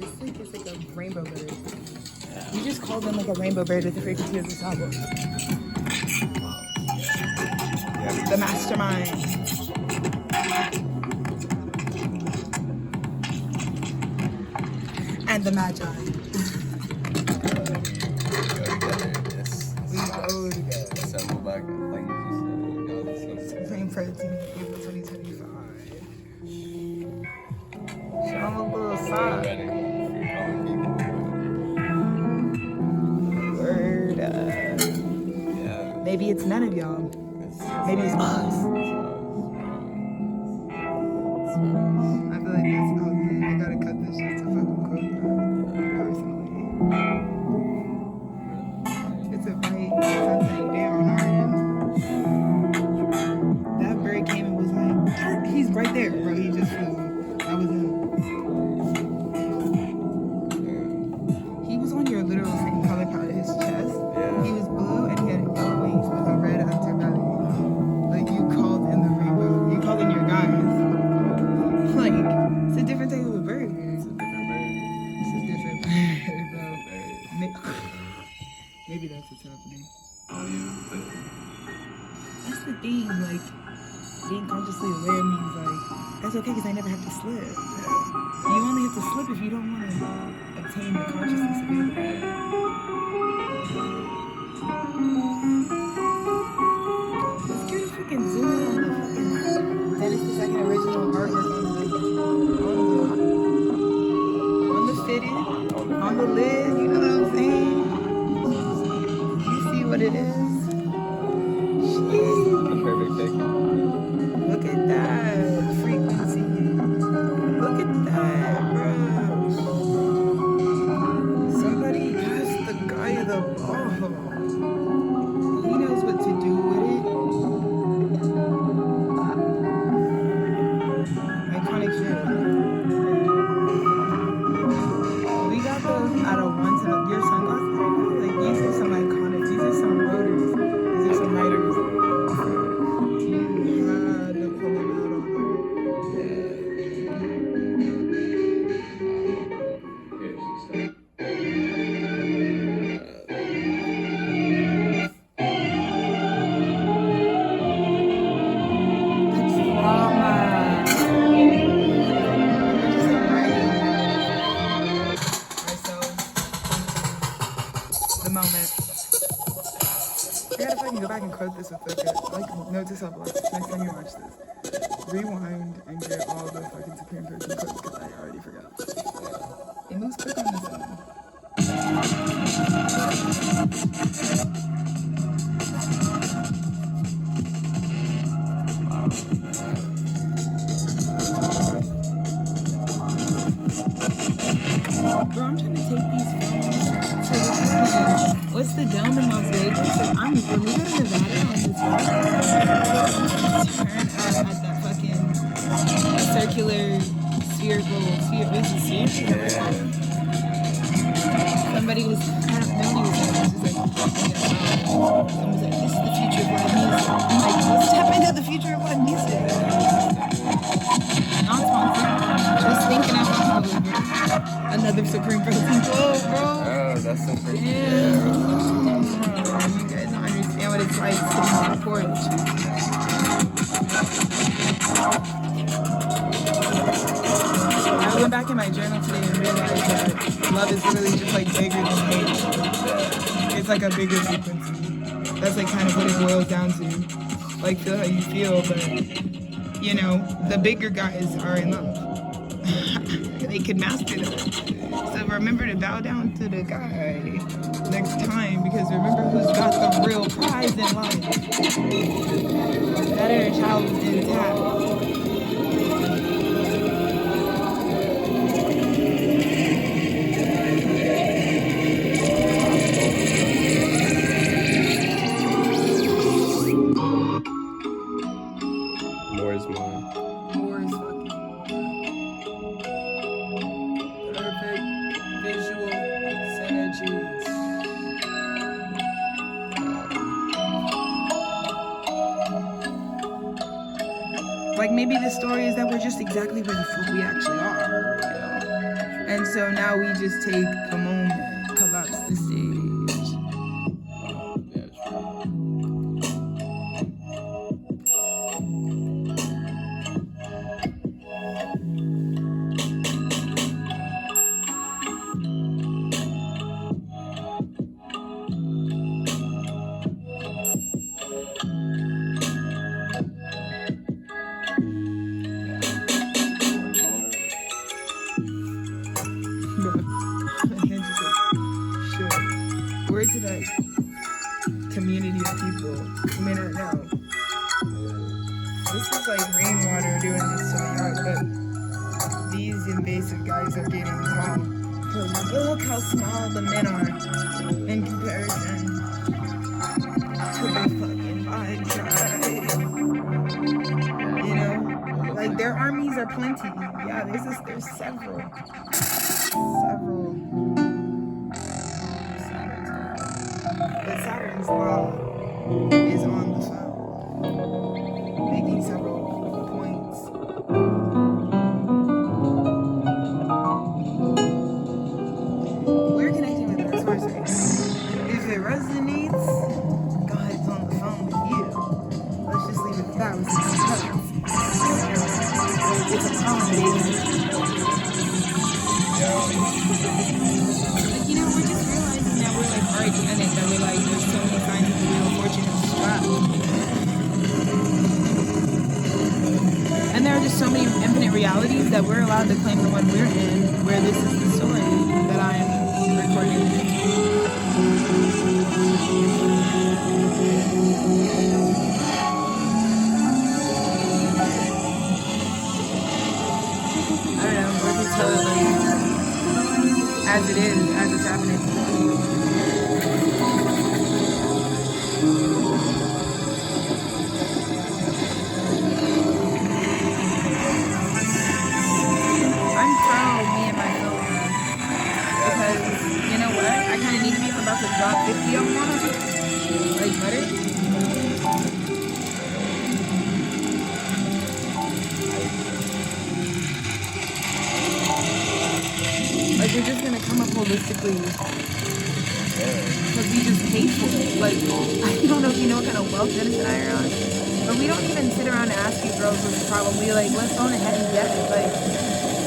It's like a rainbow bird. You just call them like a rainbow bird at the frequency of this album. The mastermind. And the magi. We go together. Assemble back, like you just said. Same for April 2025. Show them a little sign. Word up. Yeah. Maybe it's none of y'all. Maybe it's us. I feel like that's okay. I gotta cut this just to fucking quote that personally. It's a right sunsetting day on our end. That bird came and was like, he's right there, bro. He just flew. That was him. He was on your literal same color palette as his chest. Yeah. He was blue and he had yellow wings with a red underbelly. Like you called in the rainbow. You called in your guys. Like, it's a different type of a bird. It's a different bird. It's a different bird, bro. Maybe that's what's happening. Oh, yeah. That's the thing, like, being consciously aware means, like, that's okay because I never have to slip. You only have to slip if you don't want to obtain the consciousness of it. Let's get a freaking zoom in on the fucking Dennis the Second original artwork on the fitted, on the lid, you know what I'm saying? You see what it is? The perfect picture. Look at that frequency. Look at that, bro. Somebody asked the guy the ball. He knows what to do with it. Iconic shit. We got those out of one to your sunglasses right now. Like these are some iconic. These are some rotors. These are some writers. You had to pull them out on the moment. I gotta fucking go back and quote this with like note to self next time you watch this. Rewind and get all the fucking Supreme Person quotes because I already forgot. It moves quick on this one. Bro, I'm trying to take these phones to the fucking, what's the dome in Las Vegas? So when we go to Nevada on this turn at that fucking circular spherical sphere. What is it, sphere? Somebody was, nobody was like, someone was like, this is the future of live music. I'm like, let's tap into the future of live music. Non-sponsored. Just thinking out loud. Another Supreme Person quote, bro. Oh, that's so pretty. Yeah. You guys don't understand what it's like sitting on the porch. I went back in my journal today and realized that love is literally just like bigger than hate. It's like a bigger frequency. That's like kind of what it boils down to. Like feel how you feel, but you know, the bigger guys are in love. They could master that. So remember to bow down to the guy next time, because remember who's got the real prize in life. That inner child is intact. More is more. More is fucking more. Perfect visual synergies. Like maybe the story is that we're just exactly where the fuck we actually are right now. And so now we just take a moment, collapse the stage. Yeah, true. Sure. We're to that community of people who may not know. This is like rainwater doing this to the yard, but these invasive guys are getting calm. Because look how small the men are in comparison to the fucking vibes, right? You know? Like their armies are plenty. Yeah, there's several. But Saturn's law is on the phone, making several points. We're connecting with our source right now. If it resonates, God's on the phone with you. Let's just leave it at that. It's a phone, baby. Like, you know, we're just realizing that we're like organic, that we're like, there's so many signs of the wheel of fortune and strap. And there are just so many infinite realities that we're allowed to claim the one we're in, where this is the story that I'm recording. I don't know, we're just totally as it is, as it's happening. I'm proud of me and my film because you know what? I kind of need to be about to drop 50 of them on it. Like butter. Like we're just gonna come up holistically because we just paid for it. Like I don't know if you know what kind of wealth Dennis and I are on, but we don't even sit around and ask you girls what's the problem. We like let's go ahead and get it. Like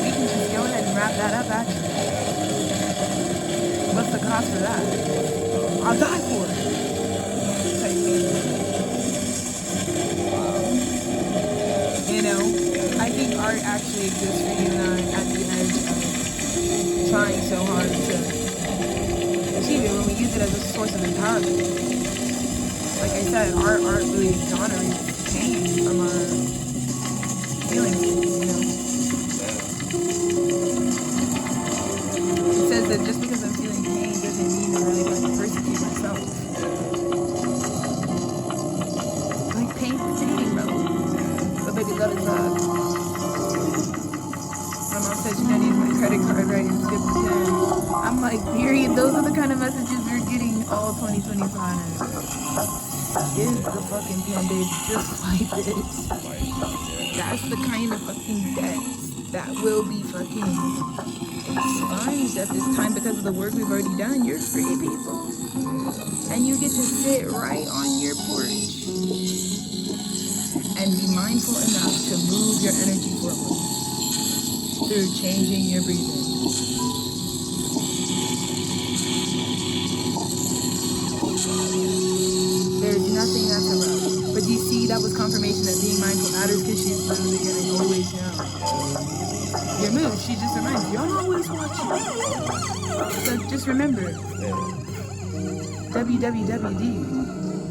we can just go ahead and wrap that up. Actually, what's the cost for that? I'll die for it. Type thing. You know, I think art actually exists for you and I at the edge of trying so hard to achieve it when we use it as a source of empowerment. Like I said, art really exonerates pain from our feelings, you know. It says that just because I'm feeling pain doesn't mean that I really have to persecute myself. Like pain is fleeting, bro. But baby, love is love. My mom said she gonna use my credit card right and skip the 10. I'm like, period. Those are the kind of messages we're getting all 2025. Give the fucking pen, babe. Just swipe it. That's the kind of fucking debt that will be fucking expunged at this time because of the work we've already done. You're free, people. And you get to sit right on your porch and be mindful enough to move your energy forward through changing your breathing. There's nothing that's allowed. But you see, that was confirmation that being mindful matters because she's literally gonna always know your moves. She just reminds you, I'm always watching. So just remember, WWWD.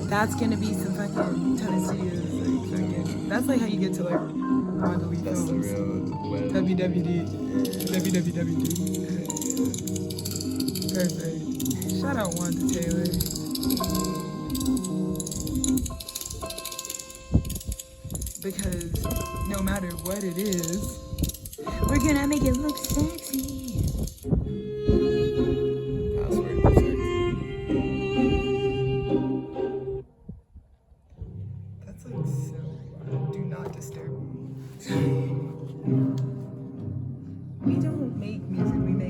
That's gonna be some fucking ton of studios. Like, fucking, that's like how you get to like Wanda Lee That's the films. real web. WWD. WWWD. Perfect. Shout out Wanda Taylor. Because no matter what it is, we're gonna make it look sexy. Password protected. That's like so do not disturb me. We don't make music, we make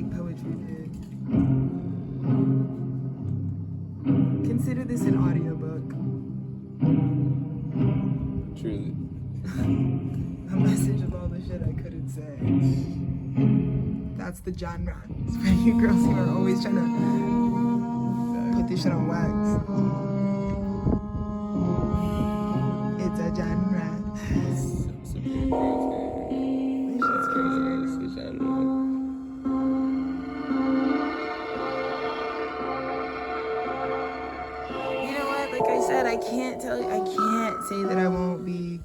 Consider this an audiobook. Truly. A message of all the shit I couldn't say. That's the genre. It's for you girls who are always trying to put this shit on wax. It's a genre. It's a pretty crazy. This shit's crazy. It's a genre. You know what? Like I said, I can't say that I won't be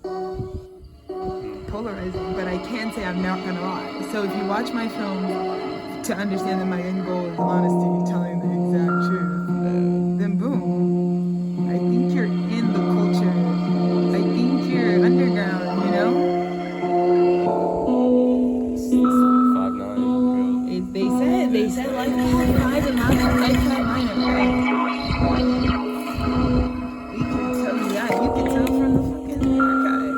polarizing, but I can say I'm not gonna lie. So if you watch my film to understand that my end goal is honesty and telling the exact truth, then boom. I think you're in the culture. I think you're underground, you know? 5'9", They said life is 5 and life is 9. We can tell you that. You can tell from the fucking archive.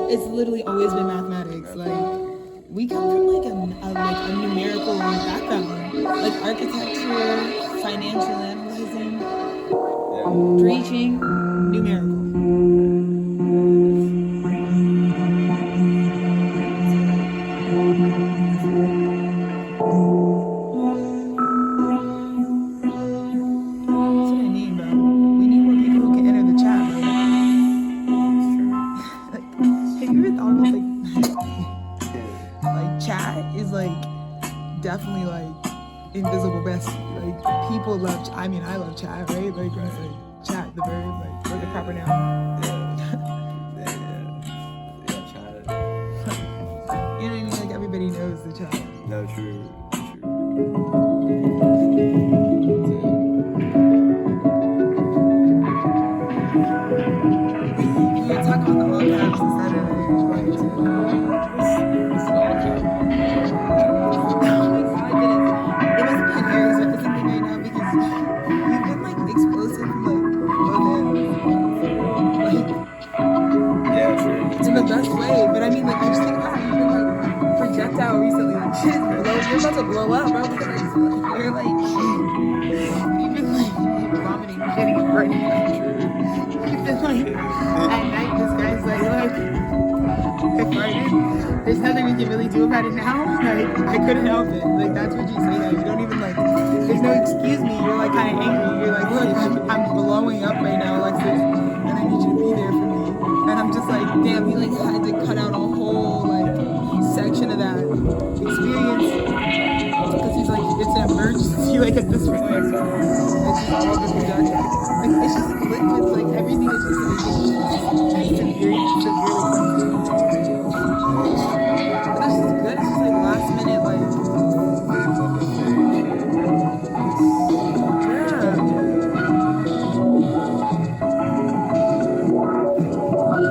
It's literally always been mathematics. Like, we come from like a numerical background, like architecture, financial analyzing, preaching, numerical. That's what I need, bro. We need more people who can enter the chat, bro. Like, have you ever thought about like chat is like definitely like invisible bestie. Like people love. I mean, I love chat, right? Like when it's like chat, the verb, like or the proper noun. You know what I mean? Like everybody knows the chat. No, true. We were talking about the all caps and Saturday. It must be an Aries representing right now because you've been like explosive from like both ends. Like Yeah, true. in the best way. But I mean like I just think about how you've been like projectile recently. Like shit, you're about to blow up, bro, because you're like you've been like vomiting shitty right now. You've been like at night this guy's like I farted. There's nothing we can really do about it now. Like, I couldn't help it. Like, that's what you say now. You don't even, like, there's no excuse me. You're, like, kind of angry. You're like, look, I'm blowing up right now, Alexis, and I need you to be there for me. And I'm just like, damn, he, like, had to cut out a whole, like, section of that experience. Because he's like, it's an emergency, like, at this point. It's just all the projection. Like, it's just liquids. Like, everything is just, like, severely confusing. But that's just good. It's just like last minute, like, yeah.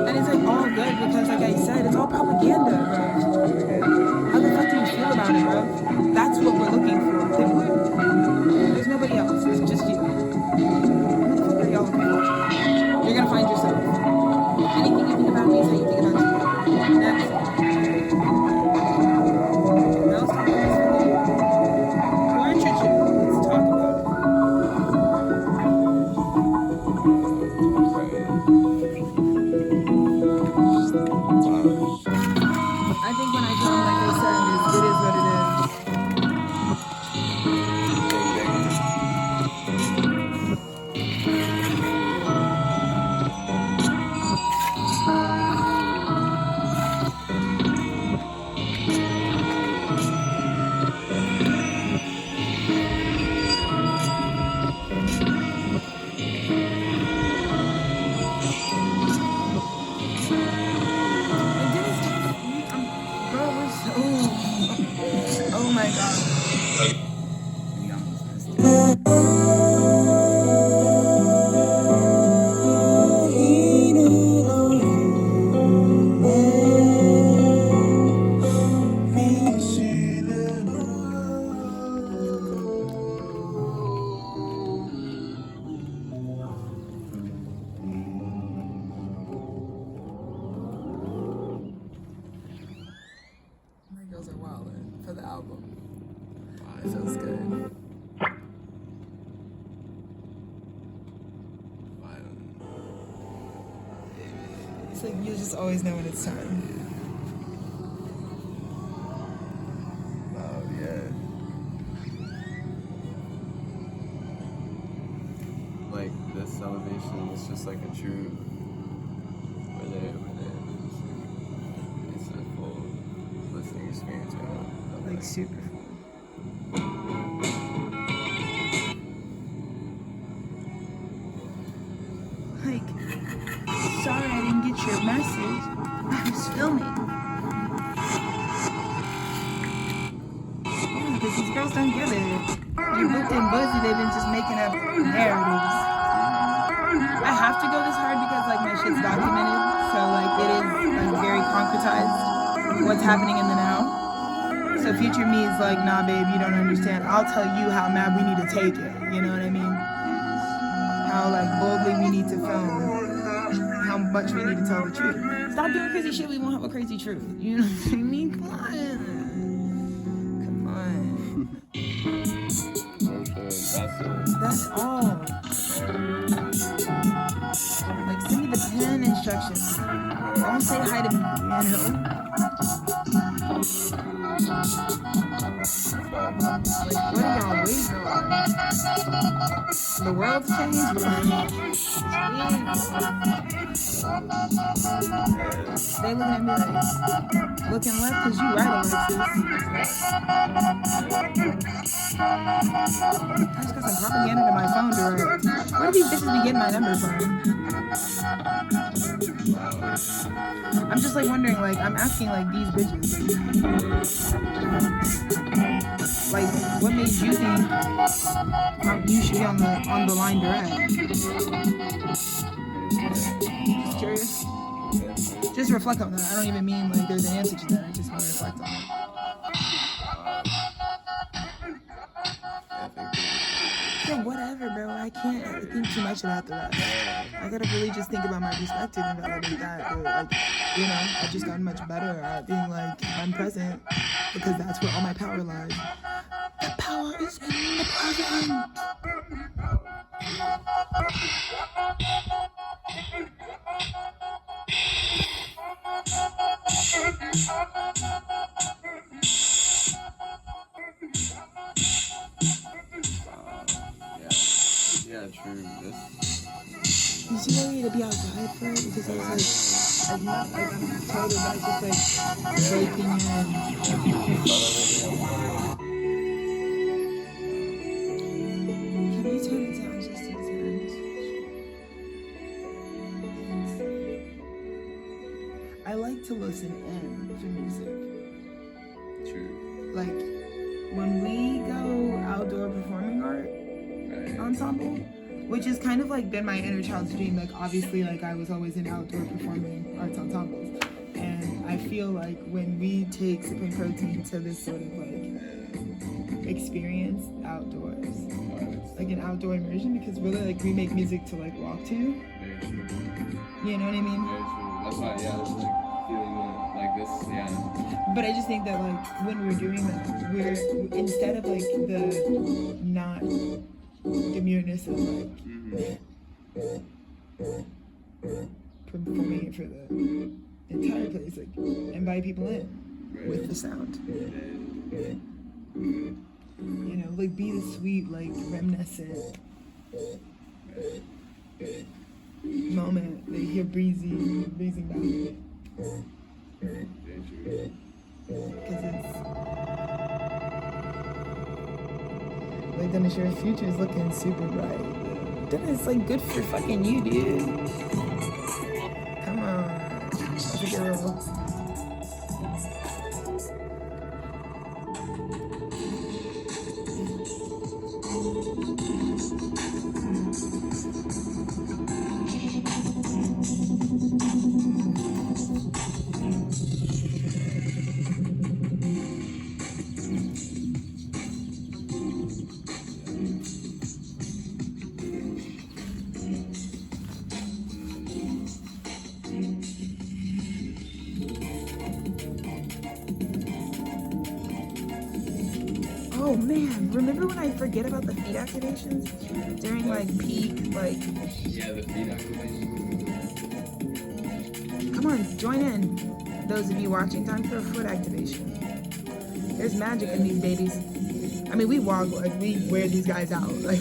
And it's like all good because, like I said, it's all propaganda, bro. How the fuck do you feel about it, bro? That's what we're looking for. There's nobody else. It's just you. Who the fuck are y'all looking for? You're gonna find yourself. Anything you think about me is how you think about you. Next. feels good. It's like you just always know when it's time. Oh, yeah. Like, this elevation is just like a true. It's a full listening experience, you know? Like super fun. Like, sorry I didn't get your message. I was filming. Yeah, because these girls don't get it. You booked in Buzzy, they've been just making up narratives. I have to go this hard because like my shit's documented, so like it is like very concretized what's happening in the now. So future me is like, nah babe, you don't understand. I'll tell you how mad we need to take it. You know what I mean? How like boldly we need to film. How much we need to tell the truth. Stop doing crazy shit, we won't have a crazy truth. You know what I mean? Come on. Come on. That's all. Like send me the pen instructions. Don't say hi to me, you know? Like, what are y'all waiting on? The world's changed. They looking at me like, looking left because you right, Alexis. I just got some propaganda to my phone direct. Where do these bitches be getting my number from? I'm just like wondering, like, I'm asking like these bitches. Like, what made you think you should be on the line direct? Just curious. Just reflect on that. I don't even mean like there's an answer to that. I just want to reflect on it. Yeah, whatever, bro. I can't think too much about the rest. I gotta really just think about my perspective and validate that. But, like, you know, I've just gotten much better at being like, I'm present because that's where all my power lies. The power is in the present. Yeah, true. You see why we need to be outside for it? Because I was like, I'm tired of that, just like breaking in. Can we turn it down just a tad? I like to listen in to music. True. Like, when we go outdoor performing art ensemble, which has kind of like been my inner child's dream. Like obviously, like I was always in outdoor performing arts ensembles, and I feel like when we take Supreme Protein to this sort of like experience outdoors, like an outdoor immersion, because really like we make music to like walk to. Very true. You know what I mean? Very true. That's why, yeah, I was like feeling like this, yeah. But I just think that like when we're doing that, we're instead of like the not demureness of like performing it for the entire place, like invite people in with the sound. You know, like be the sweet, like reminiscent moment. They hear breezing by. Because it's like Dennis, your future is looking super bright. Dennis, like good for fucking you, dude. Come on, that's a girl. Oh man, remember when I forget about the feet activations during like peak, like? Yeah, the feet activation. Come on, join in. Those of you watching, time for a foot activation. There's magic in these babies. I mean, we walk, like, we wear these guys out. Like,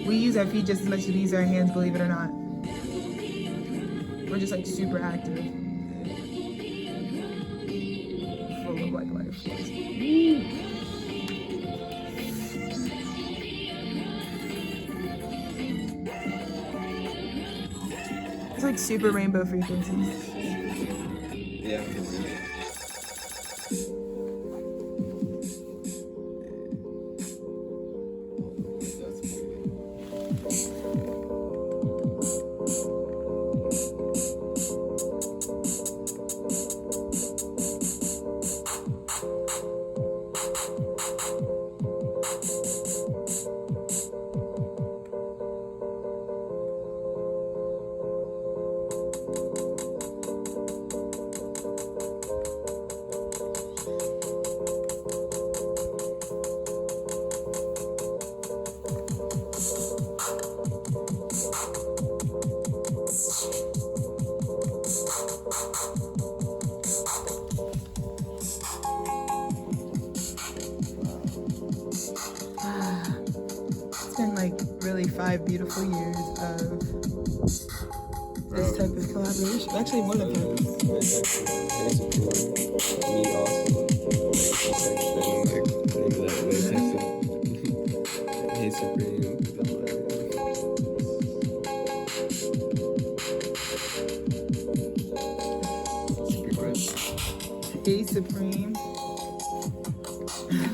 we use our feet just as much as we use our hands, believe it or not. We're just, like, super active. Full of, like, life force. It's like super rainbow frequencies. Yeah. It's been like really 5 beautiful years of this type of collaboration. Actually, more than 5. Me also. Hey Supreme. Hey Supreme.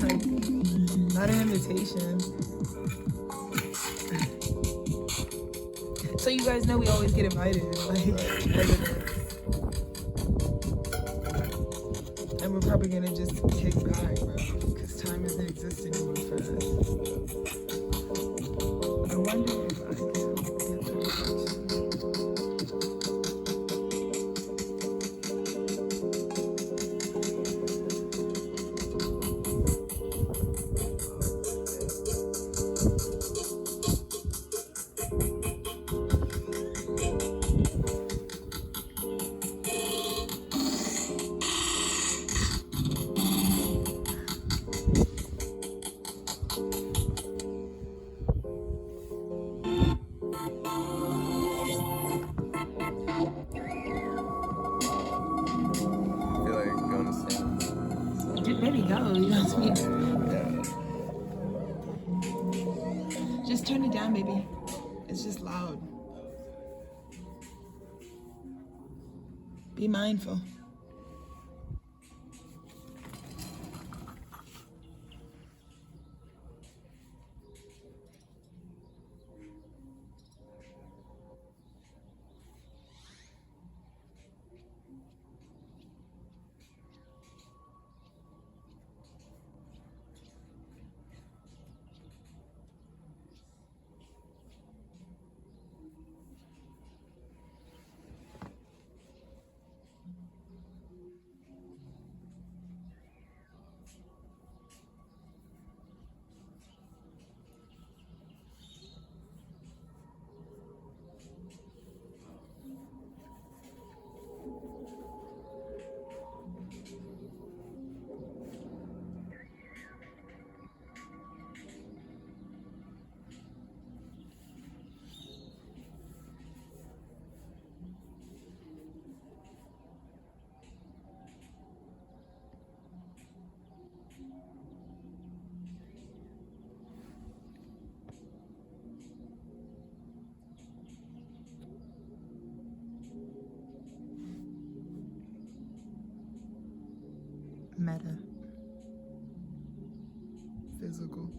Like, not an invitation. So you guys know we always get invited, like, and we're probably gonna just kick back, bro, because time doesn't exist anymore for us. I wonder if I can get the reflection. Baby, go. You know what I mean? Just turn it down, baby. It's just loud. Be mindful. Meta. Physical.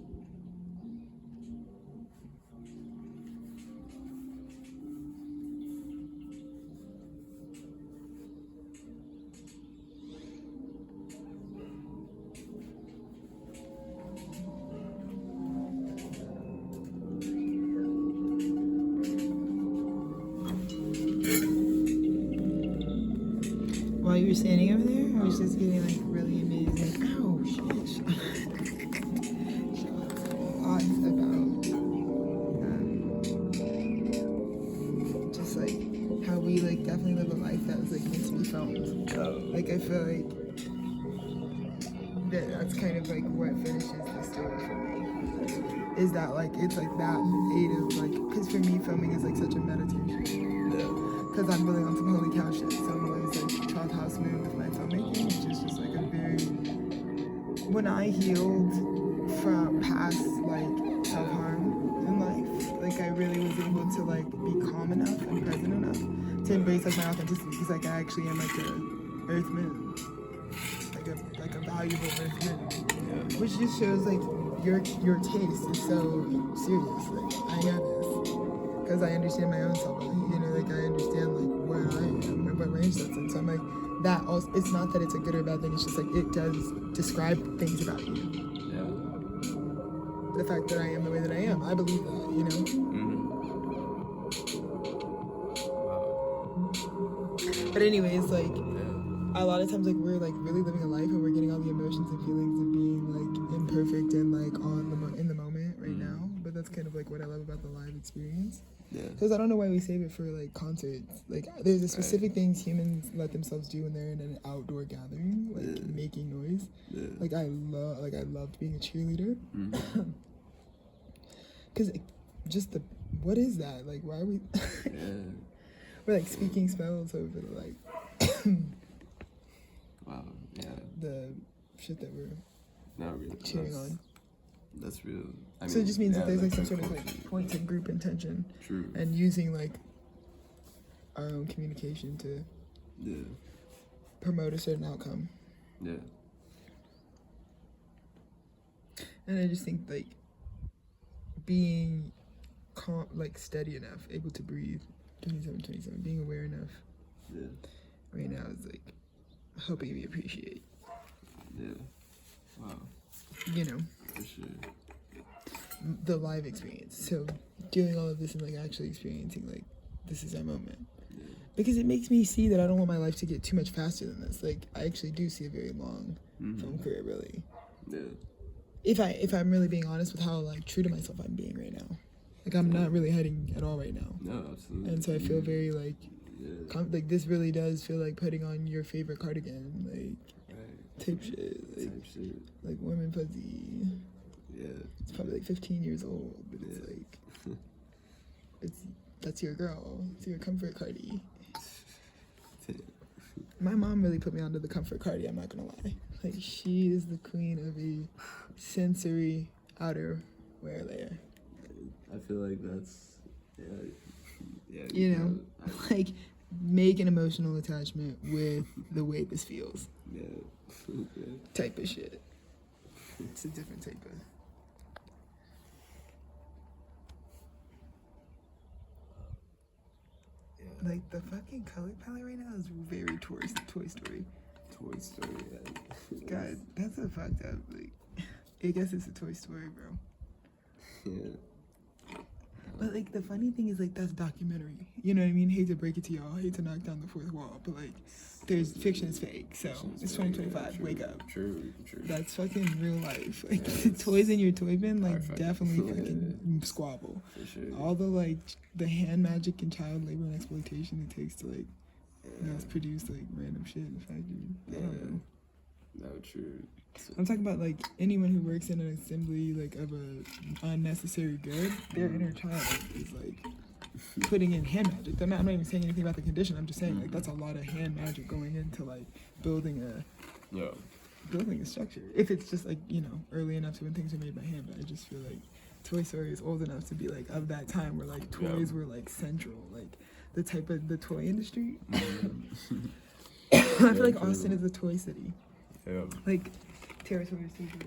While you were standing over there, I was just getting like really amazing. Ow, shit. we like definitely live a life that was like meant to be filmed. Like I feel like that's kind of like what finishes the story for me. Is that like it's like that aid of like, because for me filming is like such a meditation. Because I'm really on some holy cow shit, so I'm always like 12th house moon with my filmmaking, which is just like a very, when I healed from past like self-harm in life, like I really was able to like be calm enough and present enough to embrace like my authenticity, because like I actually am like a earth moon, like a valuable earth moon, which just shows like your taste is so serious. Like I know this because I understand my own self, you know, like I understand like where I am and what range that's in. So I'm like, that also, it's not that it's a good or bad thing, it's just like it does describe things about you. The fact that I am the way that I am, I believe that, you know. But anyways, like a lot of times like we're like really living a life and we're getting all the emotions and feelings of being like imperfect and like in the moment right now. But that's kind of like what I love about the live experience. Because I don't know why we save it for like concerts. Like there's a specific things humans let themselves do when they're in an outdoor gathering, like making noise. Like I loved being a cheerleader. Because just what is that? Like why are we we're like speaking spells over like the shit that we're cheering on. That's real. I mean, so it just means that there's like some sort of like points and group intention. And using like our own communication to promote a certain outcome. And I just think like being calm, like steady enough, able to breathe, 27, being aware enough right now is like helping me appreciate. You know. For sure. The live experience. So doing all of this and like actually experiencing like this is our moment. Because it makes me see that I don't want my life to get too much faster than this. Like I actually do see a very long film career, really. If I'm really being honest with how like true to myself I'm being right now. Like I'm not really hiding at all right now. No, absolutely. And so I feel very like like this really does feel like putting on your favorite cardigan, like type shit, like warm and fuzzy. It's probably like 15 years old, but it's like that's your girl. It's your comfort cardi. My mom really put me onto the comfort cardi, I'm not gonna lie. Like she is the queen of a sensory outerwear layer. I feel like that's you know, like make an emotional attachment with the way this feels. Type of shit. It's a different type of. Like the fucking color palette right now is very Toy Story. God, that's a fucked up. Like, I guess it's a Toy Story, bro. But like the funny thing is like that's documentary. You know what I mean? Hate to break it to y'all. Hate to knock down the fourth wall, but like there's fiction is fake. So it's 2025. Wake up. True. That's fucking real life. Like the toys in your toy bin, like definitely fucking squabble. For sure. All the like the hand magic and child labor and exploitation it takes to like mass produce like random shit in the factory. I don't know. No, true. I'm talking about like anyone who works in an assembly like of a unnecessary good, their inner child is like putting in hand magic. I'm not even saying anything about the condition. I'm just saying like that's a lot of hand magic going into like building a structure. If it's just like, you know, early enough to when things are made by hand, but I just feel like Toy Story is old enough to be like of that time where like toys were like central, like the type of the toy industry. I feel like Austin is a toy city. Like territory is super,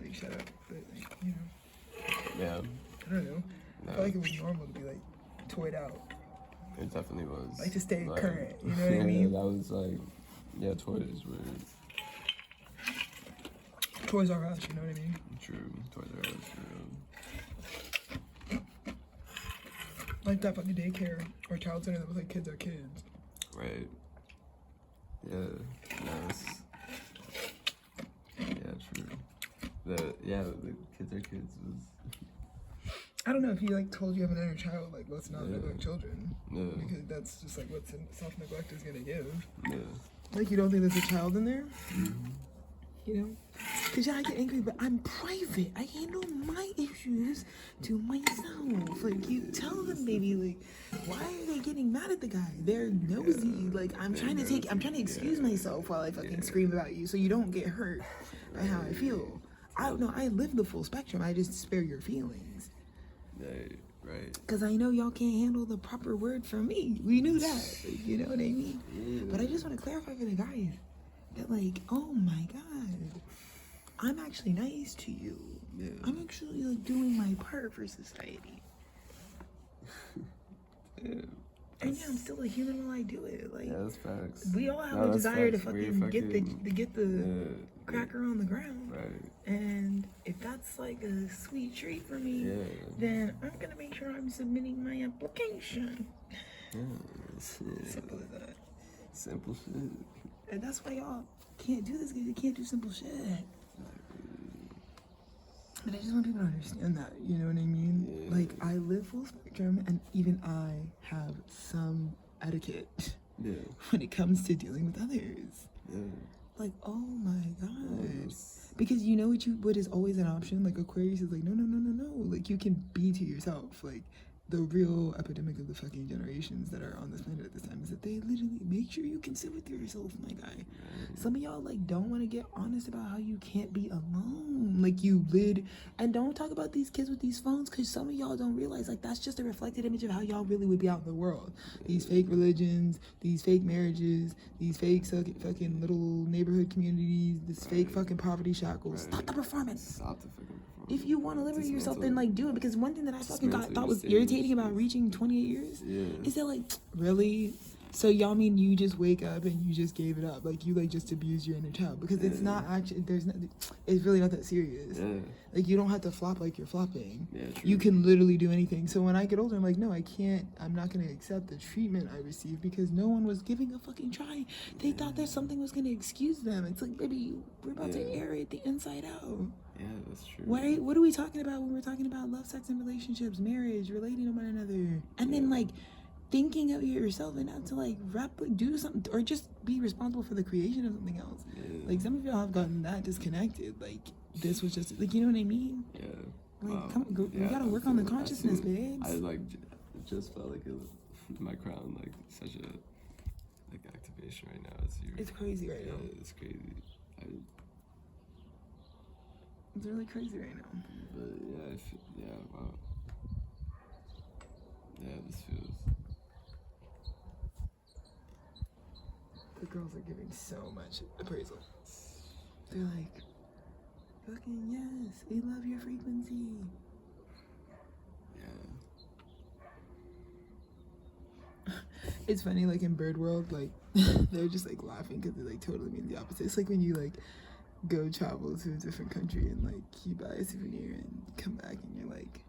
like shut up, but like, you know. I don't know. I feel like it was normal to be like toyed out. It definitely was. Like to stay current, you know what I mean? That was like, toys were. Toys R Us, you know what I mean? True, Toys R Us. Like that fucking daycare or child center that was like kids are kids. Right. Nice. True. The kids are kids was. I don't know if he like told you have an inner child, like let's not neglect children. Yeah. Because that's just like what self-neglect is gonna give. Yeah. Like you don't think there's a child in there? You know? Cause yeah, I get angry, but I'm private. I handle my issues to myself. Like you tell them, baby, like, why are they getting mad at the guy? They're nosy. Like I'm trying to excuse myself while I fucking scream about you so you don't get hurt by how I feel. I don't know, I live the full spectrum. I just spare your feelings. Right. Cause I know y'all can't handle the proper word from me. We knew that. Like, you know what I mean? Yeah. But I just want to clarify for the guys that like, oh my god, I'm actually nice to you. Yeah. I'm actually like doing my part for society. Yeah. And yeah, I'm still a human while I do it. Like, Yeah, that's facts. we all have No, a that's desire facts. to We fucking get the cracker on the ground. Right. And if that's like a sweet treat for me, then I'm gonna make sure I'm submitting my application. Yeah. Simple as that. Simple shit. And that's why y'all can't do this because you can't do simple shit. But I just want people to understand that, you know what I mean? Yeah. Like, I live full spectrum, and even I have some etiquette when it comes to dealing with others. Yeah. Like, oh my god. Yes. Because you know what is always an option? Like, Aquarius is like, no. Like, you can be to yourself. Like, the real epidemic of the fucking generations that are on this planet at this time is that they literally make sure you can sit with yourself, my guy. Some of y'all like don't want to get honest about how you can't be alone. Like you and don't talk about these kids with these phones because some of y'all don't realize like that's just a reflected image of how y'all really would be out in the world. These fake religions, these fake marriages, these fake fucking little neighborhood communities, this fake fucking poverty shackles. Stop the performance. Stop the fucking performance. If you want to liberate yourself, then like do it. Because one thing that I fucking thought was irritating about reaching 28 years is that like, really? So y'all mean you just wake up and you just gave it up? Like you like just abused your inner child? Because it's not actually, it's really not that serious. Like you don't have to flop like you're flopping. You can literally do anything. So when I get older, I'm like, no, I can't, I'm not going to accept the treatment I received because no one was giving a fucking try. They thought that something was going to excuse them. It's like, baby, we're about to air it the inside out. Yeah, that's true. What are we talking about when we're talking about love, sex, and relationships, marriage, relating to one another? And then like thinking of yourself and not to like do something or just be responsible for the creation of something else. Like some of y'all have gotten that disconnected. Like this was just like, you know what I mean? Like we gotta work on the consciousness, babes. I like just felt like my crown like such a like activation right now. It's crazy right now. It's crazy. It's really crazy right now. But wow. Yeah, this feels. The girls are giving so much appraisal. They're like, fucking yes, we love your frequency. Yeah. It's funny, like in bird world, like they're just like laughing because they like totally mean the opposite. It's like when you like go travel to a different country and like you buy a souvenir and come back and you're like,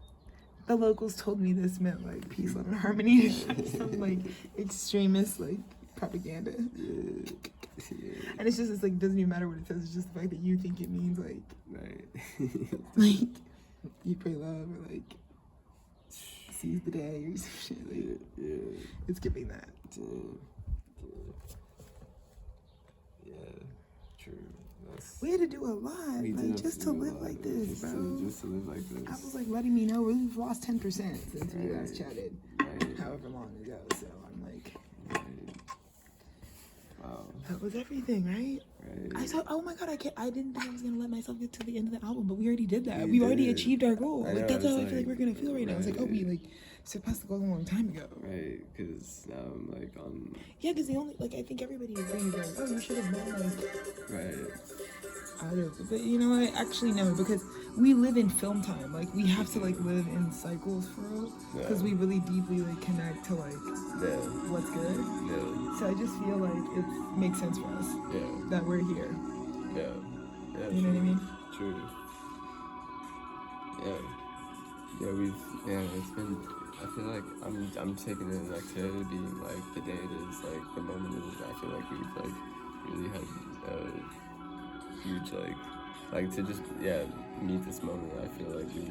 the locals told me this meant like peace, love, and harmony. Some like extremist like propaganda. And it's like doesn't even matter what it says. It's just the fact that you think it means like like you pray love or like seize the day or some shit. Like, it's giving that. Yeah, true. We had to do a lot, like just to live like this, bro. Just to live like this. I was like letting me know we've lost 10% since we last chatted, however long ago. So I'm like, wow, that was everything, right? I thought, oh my god, I didn't think I was gonna let myself get to the end of the album, but we already did that. We already achieved our goal. Like that's how I feel like we're gonna feel right now. It's like, oh, we like surpassed the goal a long time ago. Right, because now I'm like on. Yeah, because the only like I think everybody agrees like, oh, you should have known like. But you know what? Actually, no, because we live in film time. Like we have to like live in cycles for real, because we really deeply like connect to like what's good. So I just feel like it makes sense for us that we're here. You know what I mean? True. It's been. I feel like I'm taking it like today being like the day it is, like the moment it is. I feel like we've like really had huge like to just meet this moment. I feel like we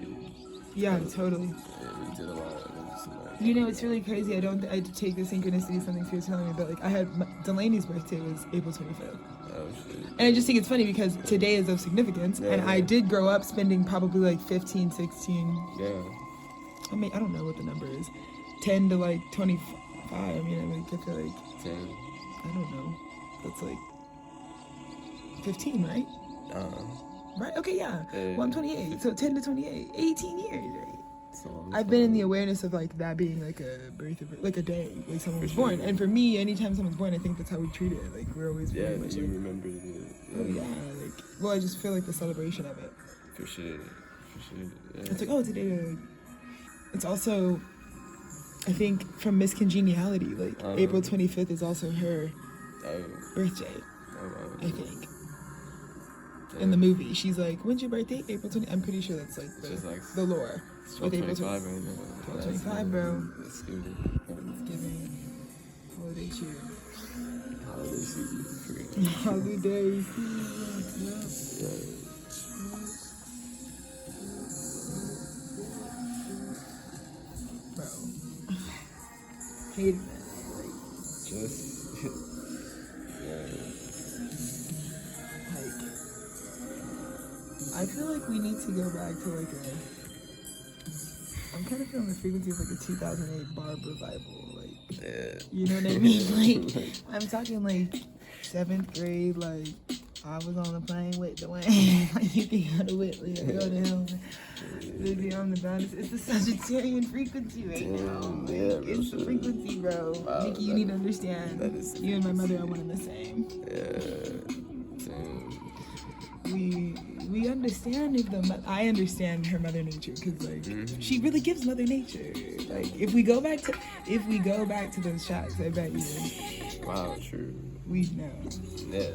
Yeah, totally. Yeah, we did a lot of some, like, You know, it's really crazy. I take the synchronicity as something Spirit's telling me, but like I had Delaney's birthday was April 25th. oh shit. And I just think it's funny because today is of significance, and I did grow up spending probably like 15, 16. Yeah. I mean, I don't know what the number is, 10 to like 25. I mean, I feel like 10. I don't know. That's like 15, right? Right? Okay, yeah. Well, I'm 28, so 10 to 28, 18 years, right? I've been in the awareness of like that being like a birth of like a day, like someone was born. And for me, anytime someone's born, I think that's how we treat it. Like we're always Yeah, very much you like, remember it. oh yeah, like well, I just feel like the celebration of it. For sure. Yeah. It's like, oh, today. It's also, I think, from Miss Congeniality, like April 25th is also her birthday. Oh, wow. I think. In the movie, she's like, "When's your birthday?" April 20. I'm pretty sure that's like the lore. It's 12/25 right now. 12/25, bro. That's good. Thanksgiving, holiday cheer. Holiday season. Holiday season. Yeah. Bro. Hate it, man. Just. Yeah. Like, I feel like we need to go back to like I'm kind of feeling the frequency of like a 2008 Barb revival. Like, Yeah. you know what I mean? Like, I'm talking like 7th grade, like, I was on the plane with Dwayne. Like, you can go to Whitley or go to him. Maybe on the balance. It's the Sagittarian frequency right now. Like, it's the frequency, bro. Wow, Nikki, you need to understand. You and my mother are one and the same. Yeah. Same. We understand I understand her mother nature because like she really gives mother nature. Like if we go back to those shots, I bet you. Wow, true. We know. Yeah.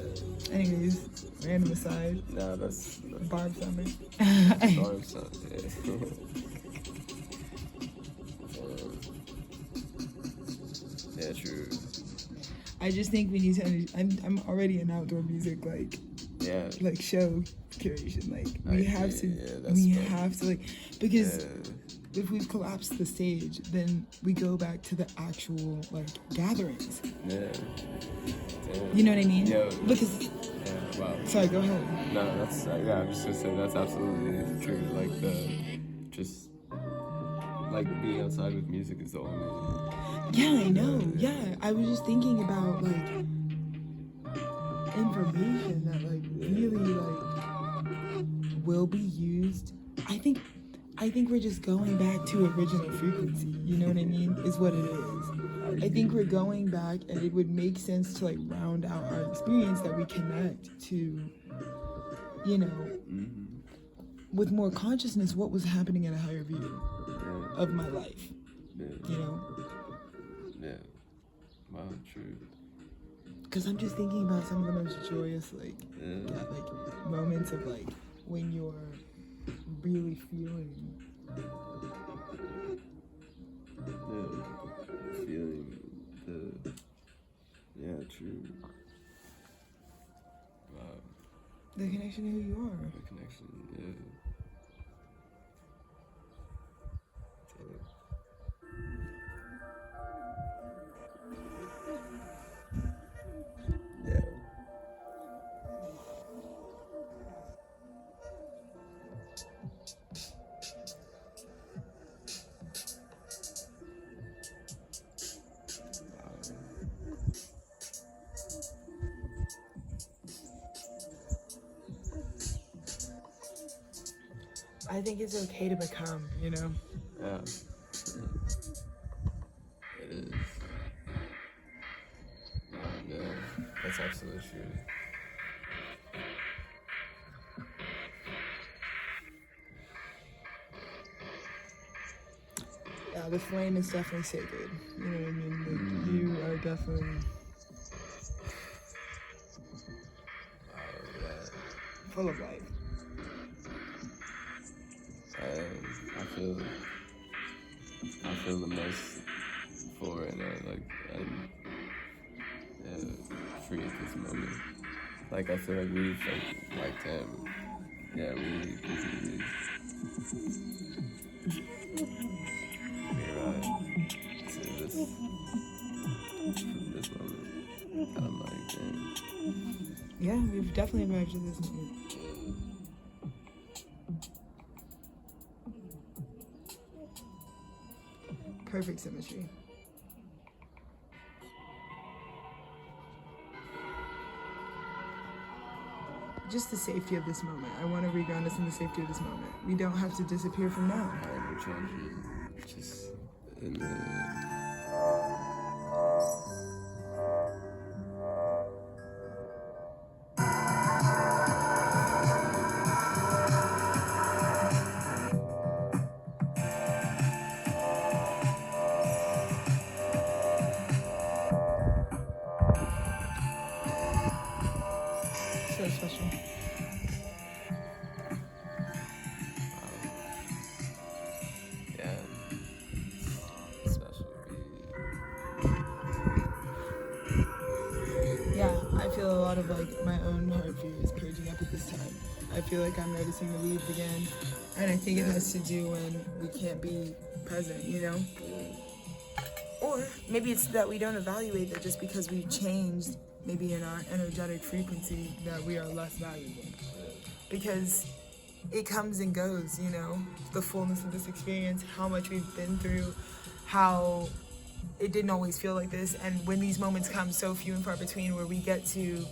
Anyways, random aside. Nah, that's Barb Summer. Barb Summer. Yeah. Yeah, true. I just think we need to. I'm already an outdoor music like show curation. Like we have to because if we've collapsed the stage, then we go back to the actual like gatherings. Yeah. You know what I mean? Yeah. Because Wow. sorry, go ahead. No, that's I'm just gonna say that's absolutely true. Like being outside with music is the only. Yeah, I know. Yeah, I was just thinking about like information that like really like will be used. I think we're just going back to original frequency. You know what I mean? Is what it is. I think we're going back, and it would make sense to like round out our experience that we connect to, you know, with more consciousness what was happening at a higher view of my life. You know? Yeah. Wow, true. Because I'm just thinking about some of the most joyous like moments of like when you're really feeling. True. Wow. The connection to who you are. The connection, I think it's okay to become, you know? Yeah. It is. Yeah, that's absolutely true. Yeah, the flame is definitely sacred. You know what I mean? Like, you are definitely full of life. I feel the most full right now, free at this moment. Like, I feel like we've, like damn, we arrive to this, from this moment. I'm like, dang. Yeah, we've definitely arrived at this moment. Perfect symmetry. Just the safety of this moment. I want to reground us in the safety of this moment. We don't have to disappear from now. We're changing, just in the. So special. Yeah, special. Yeah, I feel a lot of like my own heart fear is purging up at this time. I feel like I'm noticing the leaves again, and I think it has to do when we can't be present, you know? Or maybe it's that we don't evaluate that just because we've changed, maybe in our energetic frequency, that we are less valuable. Because it comes and goes, you know? The fullness of this experience, how much we've been through, how it didn't always feel like this, and when these moments come so few and far between where we get to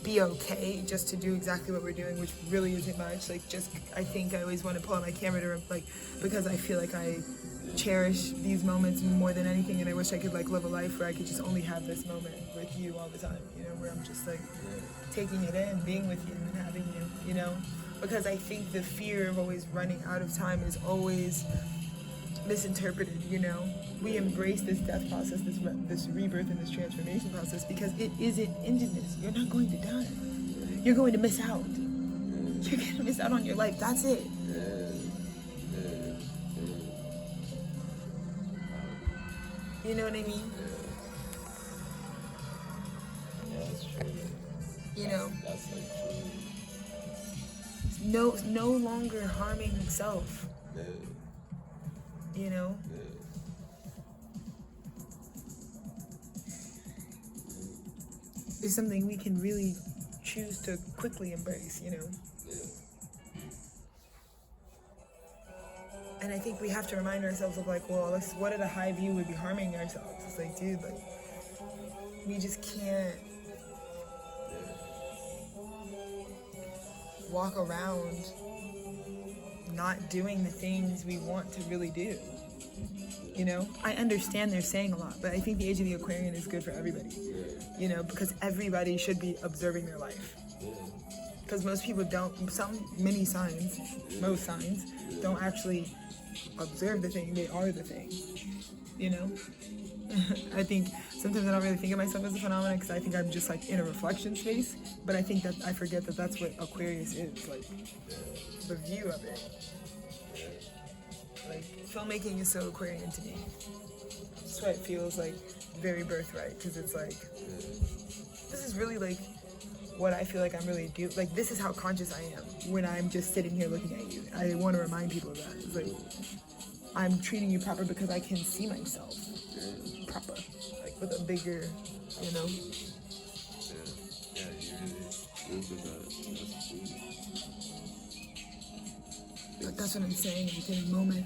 be okay just to do exactly what we're doing, which really isn't much. Like, just, I think I always want to pull out my camera to, like, because I feel like I cherish these moments more than anything, and I wish I could, like, live a life where I could just only have this moment with you all the time, you know, where I'm just, like, taking it in, being with you and having you, you know? Because I think the fear of always running out of time is always misinterpreted, you know? We embrace this death process, this rebirth and this transformation process because it isn't endedness. You're not going to die. You're going to miss out. You're going to miss out on your life. That's it. You know what I mean? Yeah, that's true. You know? That's like true. No longer harming self. Yeah. You know? Yeah. Is something we can really choose to quickly embrace, you know? Yeah. And I think we have to remind ourselves of like, well, what at a high view would be harming ourselves? It's like, dude, like, we just can't walk around not doing the things we want to really do. You know, I understand they're saying a lot, but I think the age of the Aquarian is good for everybody. You know, because everybody should be observing their life. Because most people don't, many signs, most signs, don't actually observe the thing, they are the thing. You know? I think sometimes I don't really think of myself as a phenomenon because I think I'm just like in a reflection space, but I think that I forget that that's what Aquarius is, like the view of it. Like, filmmaking is so Aquarian to me. That's why it feels like very birthright, because it's like, this is really like what I feel like I'm really doing. Like, this is how conscious I am when I'm just sitting here looking at you. I want to remind people of that. It's like, I'm treating you proper because I can see myself proper, like with a bigger, you know? Yeah, you really live with that. That's cool. But that's what I'm saying, like in a moment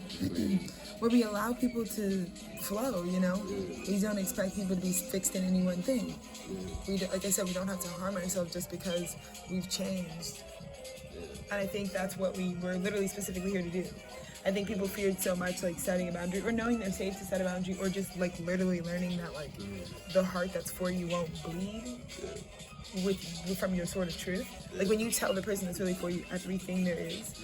where we allow people to flow, you know? We don't expect people to be fixed in any one thing. Like I said, we don't have to harm ourselves just because we've changed. And I think that's what we were literally specifically here to do. I think people feared so much, like setting a boundary or knowing they're safe to set a boundary or just like literally learning that like the heart that's for you won't bleed from your sort of truth. Like when you tell the person that's really for you everything there is,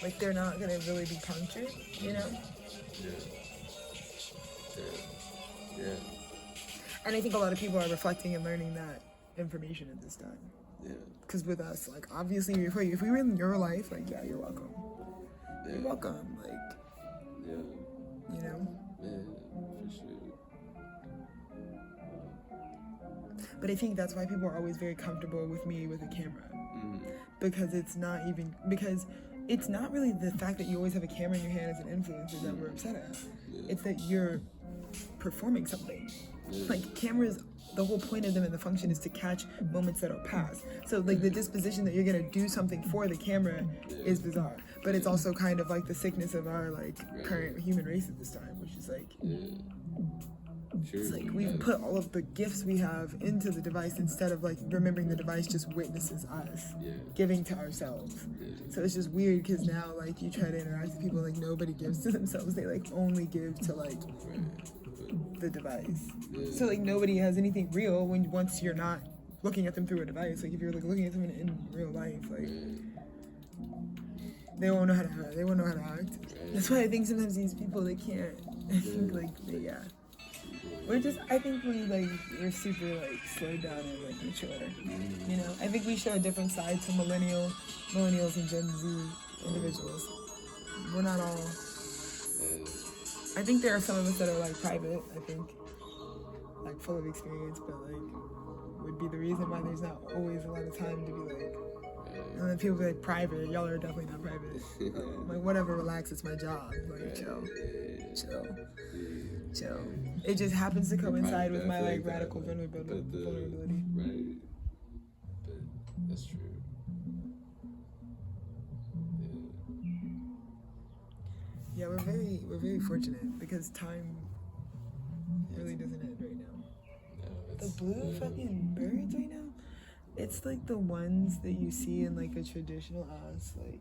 like they're not gonna really be punctured, you know? Yeah. And I think a lot of people are reflecting and learning that information at this time. Yeah. Because with us, like obviously if we were in your life, like yeah, you're welcome. Yeah. You're welcome, like, Yeah. you know? Yeah, for sure. But I think that's why people are always very comfortable with me with a camera. Mm-hmm. Because it's not even, because it's not really the fact that you always have a camera in your hand as an influencer that we're upset at. It's that you're performing something. Like cameras, the whole point of them and the function is to catch moments that are past. So like the disposition that you're gonna do something for the camera is bizarre. But it's also kind of like the sickness of our like current human race at this time, which is like it's like we've put all of the gifts we have into the device instead of like remembering the device just witnesses us giving to ourselves. So it's just weird because now like you try to interact with people, like nobody gives to themselves. They like only give to like the device. So like nobody has anything real when once you're not looking at them through a device. Like if you're like looking at someone in real life, like they won't know how to act. They won't know how to act. That's why I think sometimes these people they can't. I think like I think we're super like slowed down and like mature. You know, I think we show a different side to millennials and Gen Z individuals. We're not all. I think there are some of us that are like private. I think like full of experience, but like would be the reason why there's not always a lot of time to be like. And then people be like private. Y'all are definitely not private. Like whatever, relax. It's my job. Like chill. It just happens to coincide with my like radical vulnerability. Right. But that's true. Yeah, we're very fortunate because time really doesn't end right now. No, The blue fucking birds right now, it's like the ones that you see in like a traditional ass like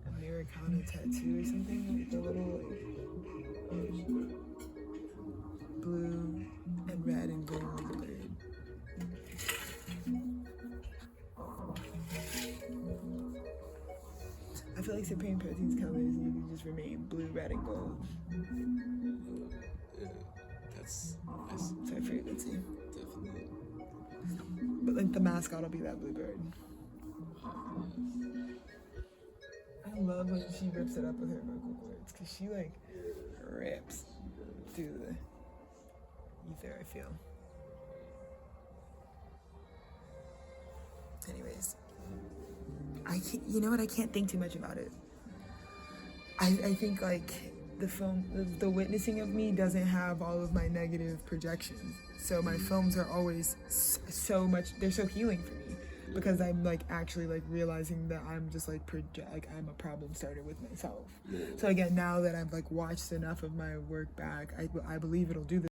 Americana tattoo or something, like the little like blue and red and gold bird. I feel like Supreme Protein's colors need to just remain blue, red, and gold. Yeah, that's nice. It's our frequency. Definitely. But like the mascot will be that blue bird. I love when she rips it up with her vocal cords because she like rips through the ether, I feel. Anyways, I can't, you know what? I can't think too much about it. I think like the film, the witnessing of me doesn't have all of my negative projections. So my films are always so much, they're so healing for me because I'm like actually like realizing that I'm just like I'm a problem starter with myself. So again, now that I've like watched enough of my work back, I believe it'll do this.